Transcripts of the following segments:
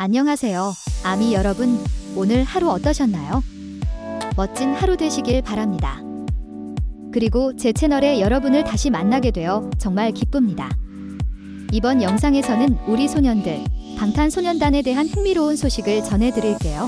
안녕하세요. 아미 여러분, 오늘 하루 어떠셨나요? 멋진 하루 되시길 바랍니다. 그리고 제 채널에 여러분을 다시 만나게 되어 정말 기쁩니다. 이번 영상에서는 우리 소년들, 방탄소년단에 대한 흥미로운 소식을 전해드릴게요.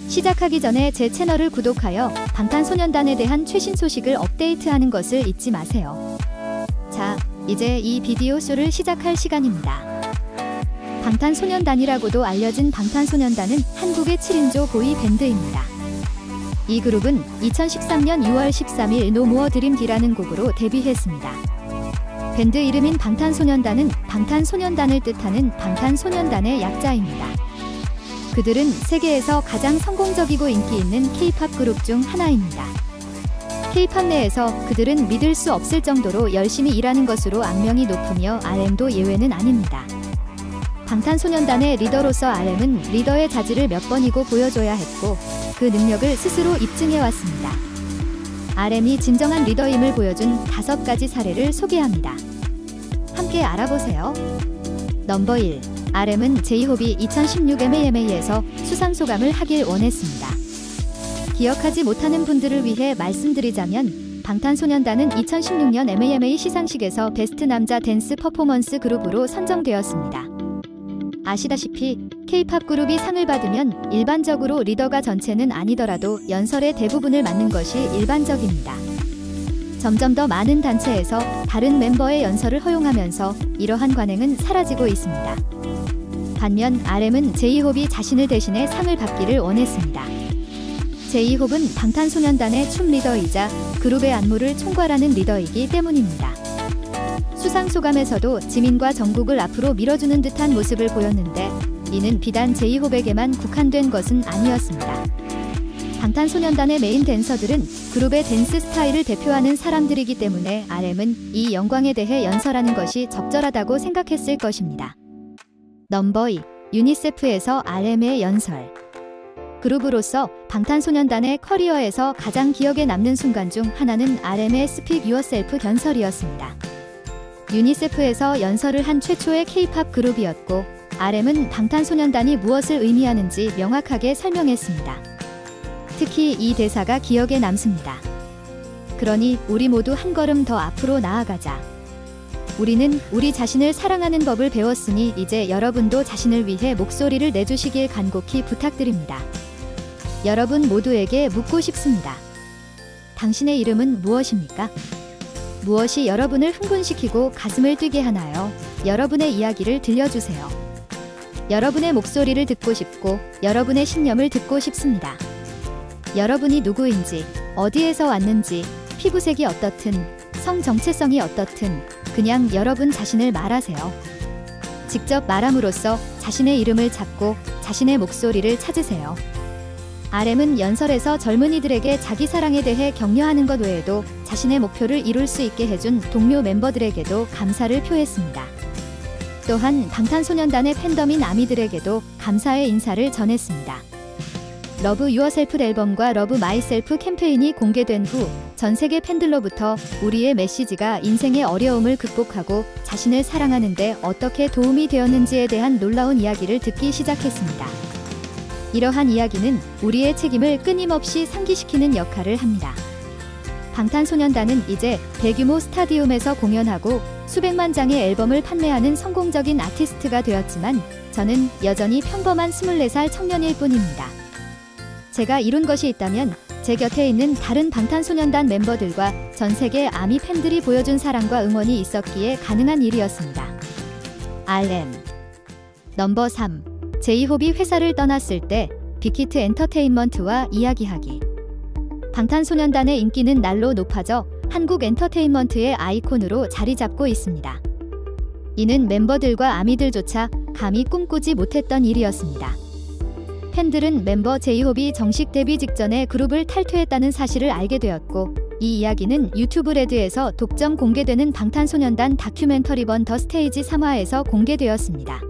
시작하기 전에 제 채널을 구독하여 방탄소년단에 대한 최신 소식을 업데이트하는 것을 잊지 마세요. 자, 이제 이 비디오 쇼를 시작할 시간입니다. 방탄소년단이라고도 알려진 방탄소년단은 한국의 7인조 보이 밴드입니다. 이 그룹은 2013년 6월 13일 No More Dream이라는 곡으로 데뷔했습니다. 밴드 이름인 방탄소년단은 방탄소년단을 뜻하는 방탄소년단의 약자입니다. 그들은 세계에서 가장 성공적이고 인기 있는 K-팝 그룹 중 하나입니다. K-팝 내에서 그들은 믿을 수 없을 정도로 열심히 일하는 것으로 악명이 높으며 RM도 예외는 아닙니다. 방탄소년단의 리더로서 RM은 리더의 자질을 몇 번이고 보여줘야 했고 그 능력을 스스로 입증해왔습니다. RM이 진정한 리더임을 보여준 5가지 사례를 소개합니다. 함께 알아보세요. 넘버 1. RM은 J-Hope이 2016 MAMA에서 수상소감을 하길 원했습니다. 기억하지 못하는 분들을 위해 말씀드리자면 방탄소년단은 2016년 MAMA 시상식에서 베스트 남자 댄스 퍼포먼스 그룹으로 선정되었습니다. 아시다시피 K-팝 그룹이 상을 받으면 일반적으로 리더가 전체는 아니더라도 연설의 대부분을 맡는 것이 일반적입니다. 점점 더 많은 단체에서 다른 멤버의 연설을 허용하면서 이러한 관행은 사라지고 있습니다. 반면 RM은 J-Hope이 자신을 대신해 상을 받기를 원했습니다. J-Hope은 방탄소년단의 춤 리더이자 그룹의 안무를 총괄하는 리더이기 때문입니다. 수상소감에서도 지민과 정국을 앞으로 밀어주는 듯한 모습을 보였는데 이는 비단 J-Hope에게만 국한된 것은 아니었습니다. 방탄소년단의 메인 댄서들은 그룹의 댄스 스타일을 대표하는 사람들이기 때문에 RM은 이 영광에 대해 연설하는 것이 적절하다고 생각했을 것입니다. 넘버 2. 유니세프에서 RM의 연설. 그룹으로서 방탄소년단의 커리어에서 가장 기억에 남는 순간 중 하나는 RM의 Speak Yourself 연설이었습니다. 유니세프에서 연설을 한 최초의 K-팝 그룹이었고 RM은 방탄소년단이 무엇을 의미하는지 명확하게 설명했습니다. 특히 이 대사가 기억에 남습니다. 그러니 우리 모두 한 걸음 더 앞으로 나아가자. 우리는 우리 자신을 사랑하는 법을 배웠으니 이제 여러분도 자신을 위해 목소리를 내주시길 간곡히 부탁드립니다. 여러분 모두에게 묻고 싶습니다. 당신의 이름은 무엇입니까? 무엇이 여러분을 흥분시키고 가슴을 뛰게 하나요? 여러분의 이야기를 들려주세요. 여러분의 목소리를 듣고 싶고 여러분의 신념을 듣고 싶습니다. 여러분이 누구인지, 어디에서 왔는지, 피부색이 어떻든, 성 정체성이 어떻든 그냥 여러분 자신을 말하세요. 직접 말함으로써 자신의 이름을 찾고 자신의 목소리를 찾으세요. RM은 연설에서 젊은이들에게 자기 사랑에 대해 격려하는 것 외에도 자신의 목표를 이룰 수 있게 해준 동료 멤버들에게도 감사를 표했습니다. 또한 방탄소년단의 팬덤인 아미들에게도 감사의 인사를 전했습니다. 러브 유어셀프 앨범과 러브 마이셀프 캠페인이 공개된 후 전 세계 팬들로부터 우리의 메시지가 인생의 어려움을 극복하고 자신을 사랑하는 데 어떻게 도움이 되었는지에 대한 놀라운 이야기를 듣기 시작했습니다. 이러한 이야기는 우리의 책임을 끊임없이 상기시키는 역할을 합니다. 방탄소년단은 이제 대규모 스타디움에서 공연하고 수백만 장의 앨범을 판매하는 성공적인 아티스트가 되었지만 저는 여전히 평범한 24살 청년일 뿐입니다. 제가 이룬 것이 있다면 제 곁에 있는 다른 방탄소년단 멤버들과 전 세계 아미 팬들이 보여준 사랑과 응원이 있었기에 가능한 일이었습니다. RM. 넘버 3. J-Hope이 회사를 떠났을 때 빅히트 엔터테인먼트와 이야기하기. 방탄소년단의 인기는 날로 높아져 한국 엔터테인먼트의 아이콘으로 자리 잡고 있습니다. 이는 멤버들과 아미들조차 감히 꿈꾸지 못했던 일이었습니다. 팬들은 멤버 J-Hope이 정식 데뷔 직전에 그룹을 탈퇴했다는 사실을 알게 되었고 이 이야기는 유튜브 레드에서 독점 공개되는 방탄소년단 다큐멘터리본 더 스테이지 3화에서 공개되었습니다.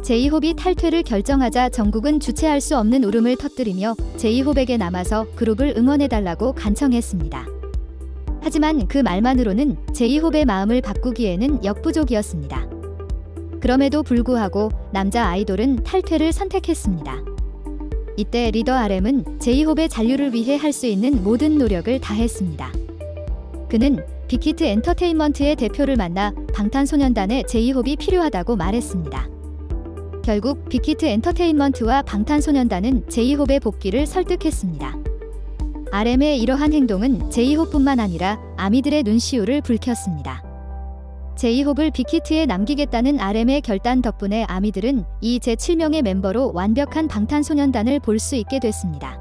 J-Hope이 탈퇴를 결정하자 정국은 주체할 수 없는 울음을 터뜨리며 J-Hope에게 남아서 그룹을 응원해달라고 간청했습니다. 하지만 그 말만으로는 J-Hope의 마음을 바꾸기에는 역부족이었습니다. 그럼에도 불구하고 남자 아이돌은 탈퇴를 선택했습니다. 이때 리더 RM은 제이홉의 잔류를 위해 할 수 있는 모든 노력을 다했습니다. 그는 빅히트 엔터테인먼트의 대표를 만나 방탄소년단에 제이홉이 필요하다고 말했습니다. 결국 빅히트 엔터테인먼트와 방탄소년단은 제이홉의 복귀를 설득했습니다. RM의 이러한 행동은 제이홉뿐만 아니라 아미들의 눈시울을 붉혔습니다. 제이홉을 빅히트에 남기겠다는 RM의 결단 덕분에 아미들은 이 제7명의 멤버로 완벽한 방탄소년단을 볼 수 있게 됐습니다.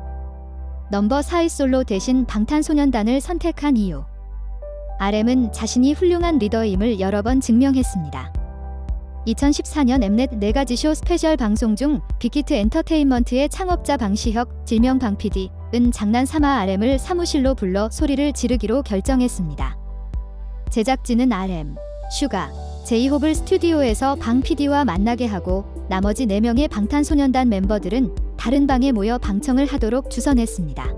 넘버 4의 솔로 대신 방탄소년단을 선택한 이유. RM은 자신이 훌륭한 리더임을 여러 번 증명했습니다. 2014년 엠넷 4가지쇼 스페셜 방송 중 빅히트 엔터테인먼트의 창업자 방시혁, 질명 방PD은 장난삼아 RM을 사무실로 불러 소리를 지르기로 결정했습니다. 제작진은 RM, 슈가, 제이홉을 스튜디오에서 방PD와 만나게 하고 나머지 4명의 방탄소년단 멤버들은 다른 방에 모여 방청을 하도록 주선했습니다.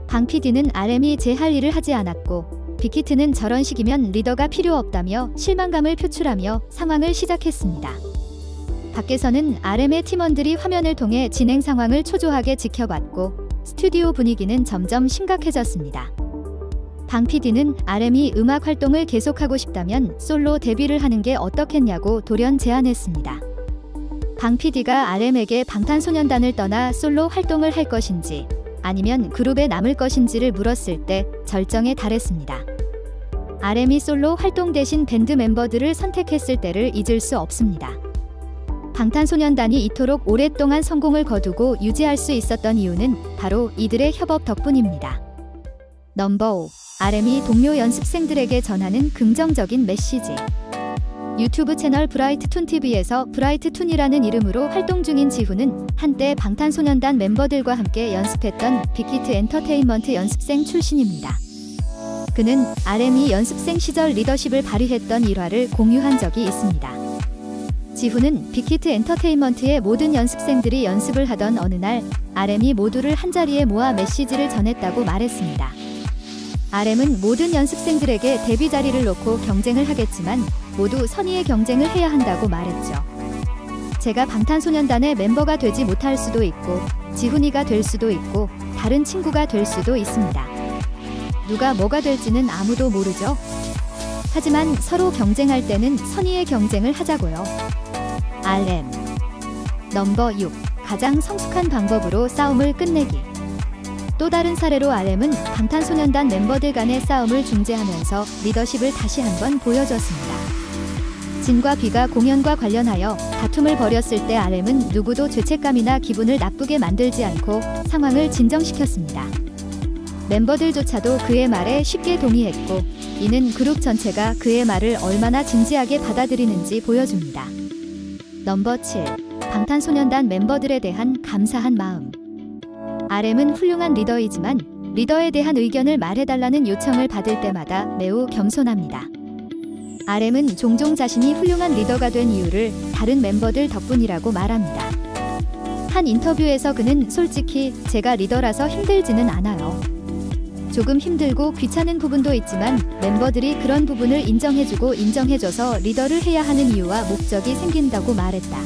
방PD는 RM이 제 할 일을 하지 않았고 빅히트는 저런 식이면 리더가 필요 없다며 실망감을 표출하며 상황을 시작했습니다. 밖에서는 RM의 팀원들이 화면을 통해 진행 상황을 초조하게 지켜봤고 스튜디오 분위기는 점점 심각해졌습니다. 방PD는 RM이 음악 활동을 계속하고 싶다면 솔로 데뷔를 하는 게 어떻겠냐고 돌연 제안했습니다. 방PD가 RM에게 방탄소년단을 떠나 솔로 활동을 할 것인지 아니면 그룹에 남을 것인지를 물었을 때 절정에 달했습니다. RM이 솔로 활동 대신 밴드 멤버들을 선택했을 때를 잊을 수 없습니다. 방탄소년단이 이토록 오랫동안 성공을 거두고 유지할 수 있었던 이유는 바로 이들의 협업 덕분입니다. 넘버 5. RM이 동료 연습생들에게 전하는 긍정적인 메시지. 유튜브 채널 브라이트툰TV에서 브라이트툰이라는 이름으로 활동 중인 지훈은 한때 방탄소년단 멤버들과 함께 연습했던 빅히트 엔터테인먼트 연습생 출신입니다. 그는 RM이 연습생 시절 리더십을 발휘했던 일화를 공유한 적이 있습니다. 지훈은 빅히트 엔터테인먼트의 모든 연습생들이 연습을 하던 어느 날 RM이 모두를 한자리에 모아 메시지를 전했다고 말했습니다. RM은 모든 연습생들에게 데뷔 자리를 놓고 경쟁을 하겠지만 모두 선의의 경쟁을 해야 한다고 말했죠. 제가 방탄소년단의 멤버가 되지 못할 수도 있고 지훈이가 될 수도 있고 다른 친구가 될 수도 있습니다. 누가 뭐가 될지는 아무도 모르죠. 하지만 서로 경쟁할 때는 선의의 경쟁을 하자고요. RM. 넘버 6. 가장 성숙한 방법으로 싸움을 끝내기. 또 다른 사례로 RM은 방탄소년단 멤버들 간의 싸움을 중재하면서 리더십을 다시 한번 보여줬습니다. 진과 비가 공연과 관련하여 다툼을 벌였을 때 RM은 누구도 죄책감이나 기분을 나쁘게 만들지 않고 상황을 진정시켰습니다. 멤버들조차도 그의 말에 쉽게 동의했고 이는 그룹 전체가 그의 말을 얼마나 진지하게 받아들이는지 보여줍니다. 넘버 7. 방탄소년단 멤버들에 대한 감사한 마음. RM은 훌륭한 리더이지만 리더에 대한 의견을 말해달라는 요청을 받을 때마다 매우 겸손합니다. RM은 종종 자신이 훌륭한 리더가 된 이유를 다른 멤버들 덕분이라고 말합니다. 한 인터뷰에서 그는 솔직히 제가 리더라서 힘들지는 않아요. 조금 힘들고 귀찮은 부분도 있지만 멤버들이 그런 부분을 인정해주고 인정해줘서 리더를 해야 하는 이유와 목적이 생긴다고 말했다.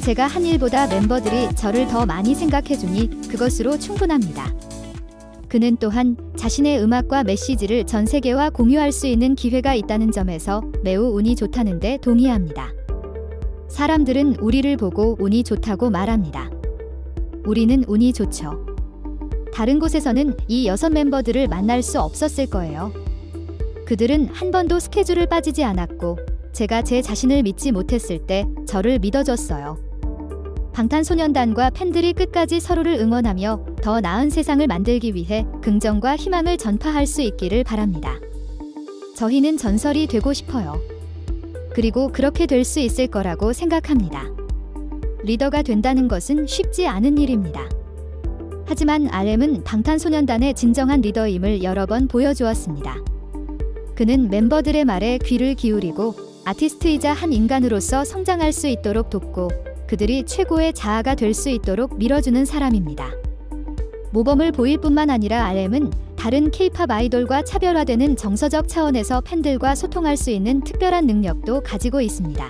제가 한 일보다 멤버들이 저를 더 많이 생각해주니 그것으로 충분합니다. 그는 또한 자신의 음악과 메시지를 전 세계와 공유할 수 있는 기회가 있다는 점에서 매우 운이 좋다는 데 동의합니다. 사람들은 우리를 보고 운이 좋다고 말합니다. 우리는 운이 좋죠. 다른 곳에서는 이 6 멤버들을 만날 수 없었을 거예요. 그들은 한 번도 스케줄을 빠지지 않았고 제가 제 자신을 믿지 못했을 때 저를 믿어줬어요. 방탄소년단과 팬들이 끝까지 서로를 응원하며 더 나은 세상을 만들기 위해 긍정과 희망을 전파할 수 있기를 바랍니다. 저희는 전설이 되고 싶어요. 그리고 그렇게 될 수 있을 거라고 생각합니다. 리더가 된다는 것은 쉽지 않은 일입니다. 하지만 RM은 방탄소년단의 진정한 리더임을 여러 번 보여주었습니다. 그는 멤버들의 말에 귀를 기울이고 아티스트이자 한 인간으로서 성장할 수 있도록 돕고 그들이 최고의 자아가 될 수 있도록 밀어주는 사람입니다. 모범을 보일 뿐만 아니라 RM은 다른 K-팝 아이돌과 차별화되는 정서적 차원에서 팬들과 소통할 수 있는 특별한 능력도 가지고 있습니다.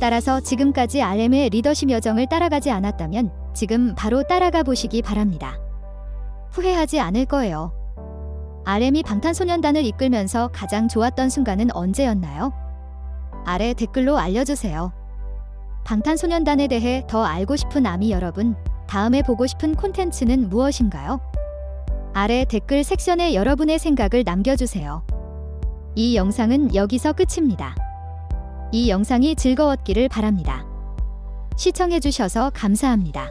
따라서 지금까지 RM의 리더십 여정을 따라가지 않았다면 지금 바로 따라가 보시기 바랍니다. 후회하지 않을 거예요. RM이 방탄소년단을 이끌면서 가장 좋았던 순간은 언제였나요? 아래 댓글로 알려주세요. 방탄소년단에 대해 더 알고 싶은 아미 여러분, 다음에 보고 싶은 콘텐츠는 무엇인가요? 아래 댓글 섹션에 여러분의 생각을 남겨주세요. 이 영상은 여기서 끝입니다. 이 영상이 즐거웠기를 바랍니다. 시청해주셔서 감사합니다.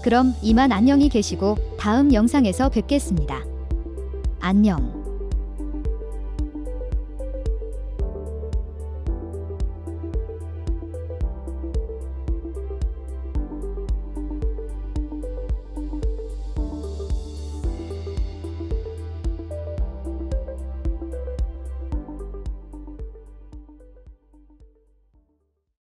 그럼 이만 안녕히 계시고 다음 영상에서 뵙겠습니다. 안녕.